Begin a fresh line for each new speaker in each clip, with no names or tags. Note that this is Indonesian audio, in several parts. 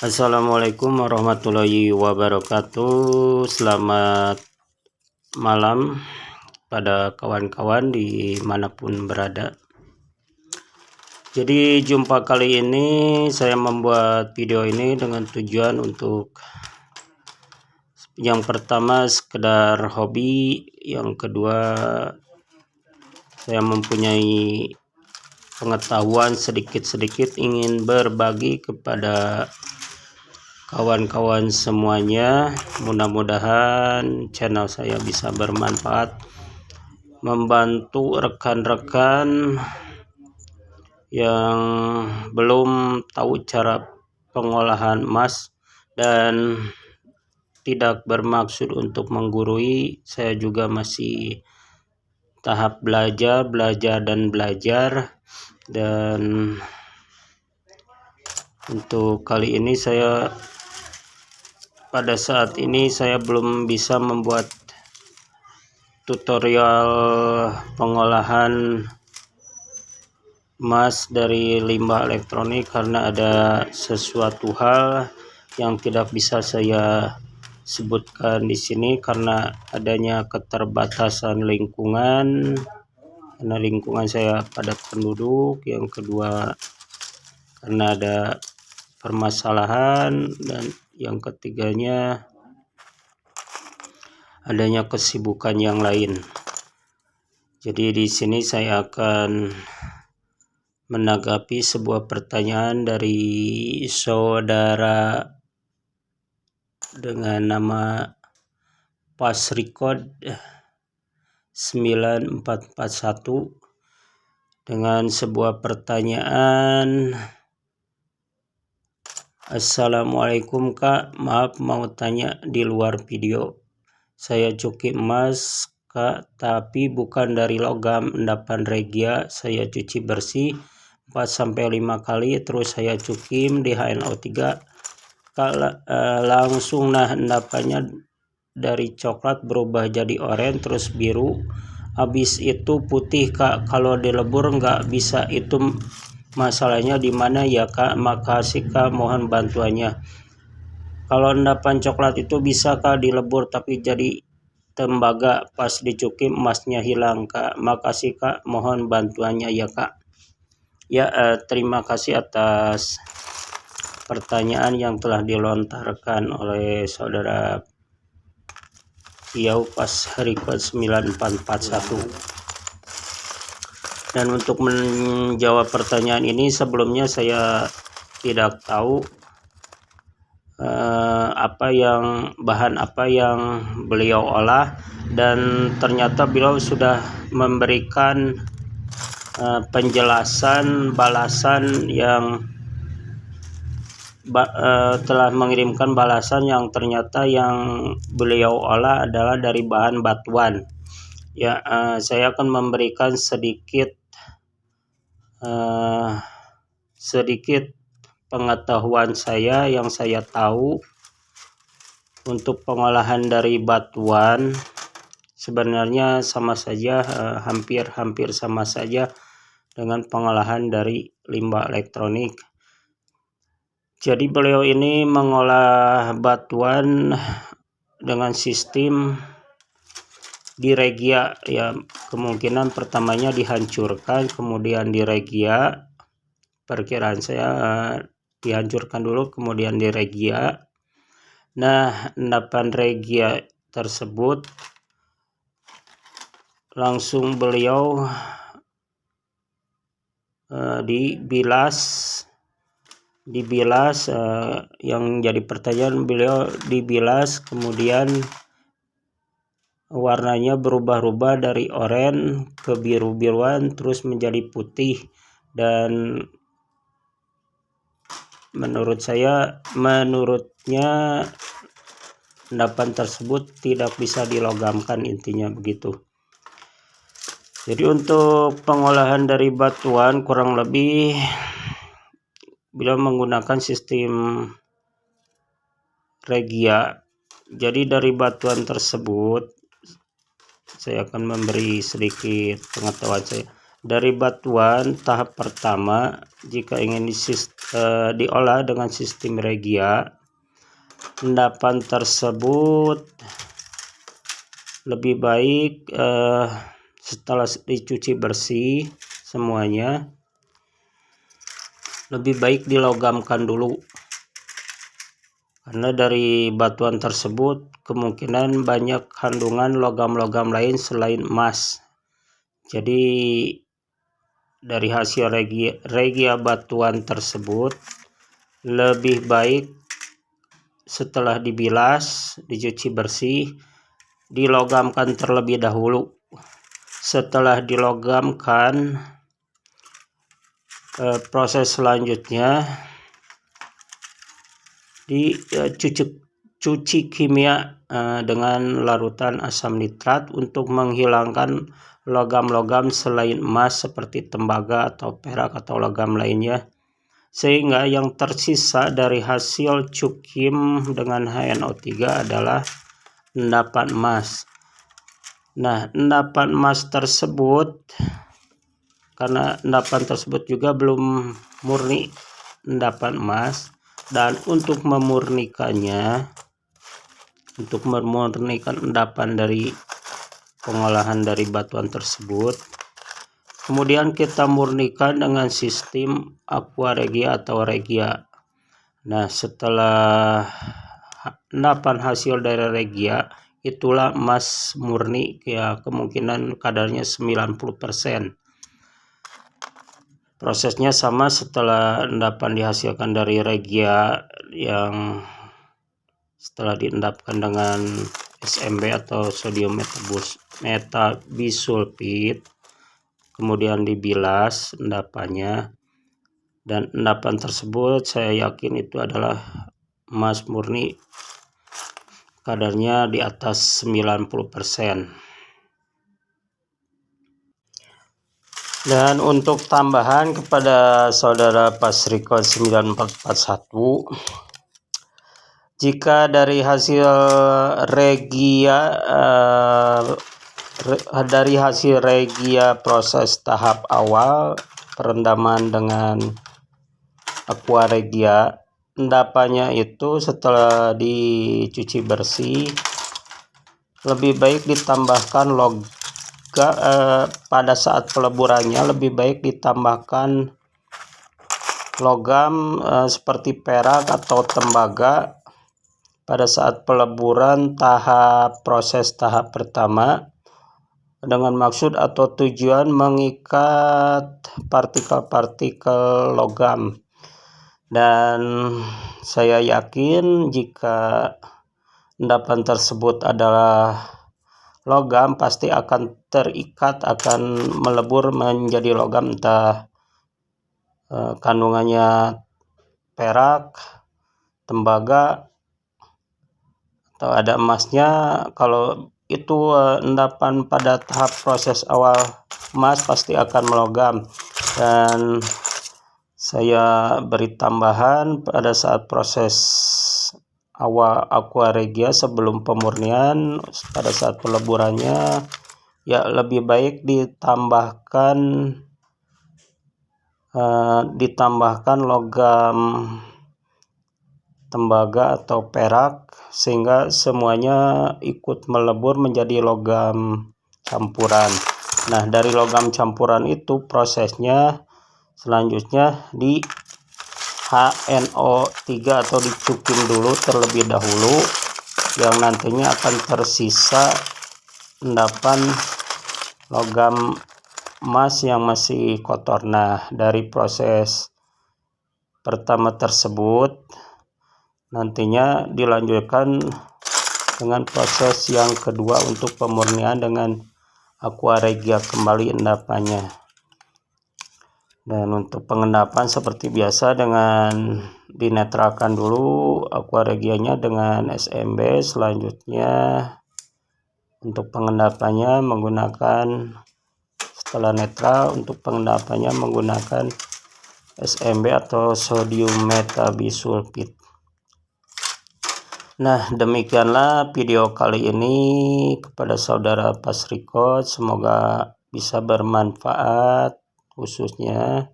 Assalamualaikum warahmatullahi wabarakatuh. Selamat malam pada kawan-kawan dimanapun berada. Jadi jumpa kali ini saya membuat video ini dengan tujuan untuk yang pertama sekedar hobi, yang kedua saya mempunyai pengetahuan sedikit-sedikit ingin berbagi kepada kawan-kawan semuanya. Mudah-mudahan channel saya bisa bermanfaat, membantu rekan-rekan yang belum tahu cara pengolahan emas dan tidak bermaksud untuk menggurui. Saya juga masih tahap belajar dan untuk kali ini pada saat ini saya belum bisa membuat tutorial pengolahan emas dari limbah elektronik karena ada sesuatu hal yang tidak bisa saya sebutkan di sini karena adanya keterbatasan lingkungan, karena lingkungan saya padat penduduk, yang kedua karena ada permasalahan, dan yang ketiganya adanya kesibukan yang lain. Jadi di sini saya akan menanggapi sebuah pertanyaan dari saudara dengan nama Pasrecord 9441 dengan sebuah pertanyaan. Assalamualaikum Kak, maaf mau tanya di luar video. Saya cuci emas Kak, tapi bukan dari logam, endapan regia. Saya cuci bersih 4-5 kali, terus saya cukim di HNO3 Kak, langsung endapannya dari coklat berubah jadi oranye terus biru, habis itu putih Kak. Kalau dilebur nggak bisa, itu masalahnya di mana ya Kak? Makasih Kak, mohon bantuannya. Kalau endapan coklat itu bisa Kak dilebur tapi jadi tembaga, pas dicukim emasnya hilang Kak. Makasih Kak, mohon bantuannya ya Kak. Ya, terima kasih atas pertanyaan yang telah dilontarkan oleh saudara Piau Pasrecord 9441. Dan untuk menjawab pertanyaan ini, sebelumnya saya tidak tahu bahan apa yang beliau olah, dan ternyata beliau sudah memberikan penjelasan balasan yang telah mengirimkan balasan yang ternyata yang beliau olah adalah dari bahan batuan. Ya, saya akan memberikan sedikit pengetahuan saya yang saya tahu untuk pengolahan dari batuan. Sebenarnya sama saja, hampir sama saja dengan pengolahan dari limbah elektronik. Jadi beliau ini mengolah batuan dengan sistem diregia, ya, kemungkinan pertamanya dihancurkan kemudian diregia. Perkiraan saya dihancurkan dulu kemudian diregia. Nah, endapan regia tersebut langsung beliau dibilas, yang jadi pertanyaan, beliau dibilas kemudian warnanya berubah-ubah dari oranye ke biru-biruan terus menjadi putih, dan menurutnya endapan tersebut tidak bisa dilogamkan, intinya begitu. Jadi untuk pengolahan dari batuan kurang lebih beliau menggunakan sistem regia. Jadi dari batuan tersebut saya akan memberi sedikit pengetahuan saya. Dari batuan tahap pertama, jika ingin diolah dengan sistem Regia, endapan tersebut lebih baik setelah dicuci bersih semuanya, lebih baik dilogamkan dulu, karena dari batuan tersebut kemungkinan banyak kandungan logam-logam lain selain emas. Jadi dari hasil regia batuan tersebut lebih baik setelah dibilas, dicuci bersih, dilogamkan terlebih dahulu. Setelah dilogamkan, proses selanjutnya dicuci kimia dengan larutan asam nitrat untuk menghilangkan logam-logam selain emas seperti tembaga atau perak atau logam lainnya, sehingga yang tersisa dari hasil cukim dengan HNO3 adalah endapan emas. Nah, endapan emas tersebut, karena endapan tersebut juga belum murni endapan emas, dan untuk memurnikan endapan dari pengolahan dari batuan tersebut, kemudian kita murnikan dengan sistem Aqua Regia atau Regia. Nah, setelah endapan hasil dari Regia, itulah emas murni, ya kemungkinan kadarnya 90%. Prosesnya sama setelah endapan dihasilkan dari Regia, yang setelah diendapkan dengan SMB atau sodium metabisulfit, kemudian dibilas endapannya, dan endapan tersebut saya yakin itu adalah emas murni, kadarnya di atas 90%. Dan untuk tambahan kepada saudara Pasrikot 9441, jika dari hasil regia proses tahap awal perendaman dengan Aqua Regia, endapannya itu setelah dicuci bersih lebih baik ditambahkan pada saat peleburannya lebih baik ditambahkan logam seperti perak atau tembaga pada saat peleburan proses tahap pertama, dengan maksud atau tujuan mengikat partikel-partikel logam. Dan saya yakin jika endapan tersebut adalah logam, pasti akan terikat, akan melebur menjadi logam, entah kandungannya perak, tembaga, atau ada emasnya. Kalau itu endapan pada tahap proses awal emas, pasti akan melogam. Dan saya beri tambahan pada saat proses awal Aqua Regia sebelum pemurnian, pada saat peleburannya ya lebih baik ditambahkan logam tembaga atau perak, sehingga semuanya ikut melebur menjadi logam campuran. Nah, dari logam campuran itu prosesnya selanjutnya di HNO3 atau dicukim dulu terlebih dahulu, yang nantinya akan tersisa endapan logam emas yang masih kotor. Nah, dari proses pertama tersebut nantinya dilanjutkan dengan proses yang kedua untuk pemurnian dengan Aqua Regia kembali endapannya. Dan untuk pengendapan seperti biasa, dengan dinetralkan dulu Aqua Regianya dengan SMB. Selanjutnya untuk pengendapannya setelah netral, untuk pengendapannya menggunakan SMB atau sodium metabisulfit. Nah, demikianlah video kali ini kepada saudara Pasrikot. Semoga bisa bermanfaat khususnya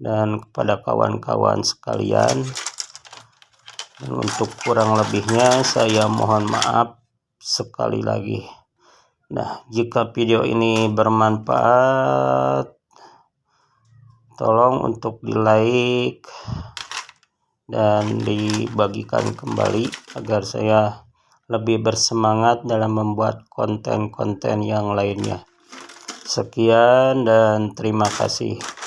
dan kepada kawan-kawan sekalian. Dan untuk kurang lebihnya saya mohon maaf sekali lagi. Nah, jika video ini bermanfaat, tolong untuk di like dan dibagikan kembali agar saya lebih bersemangat dalam membuat konten-konten yang lainnya. Sekian dan terima kasih.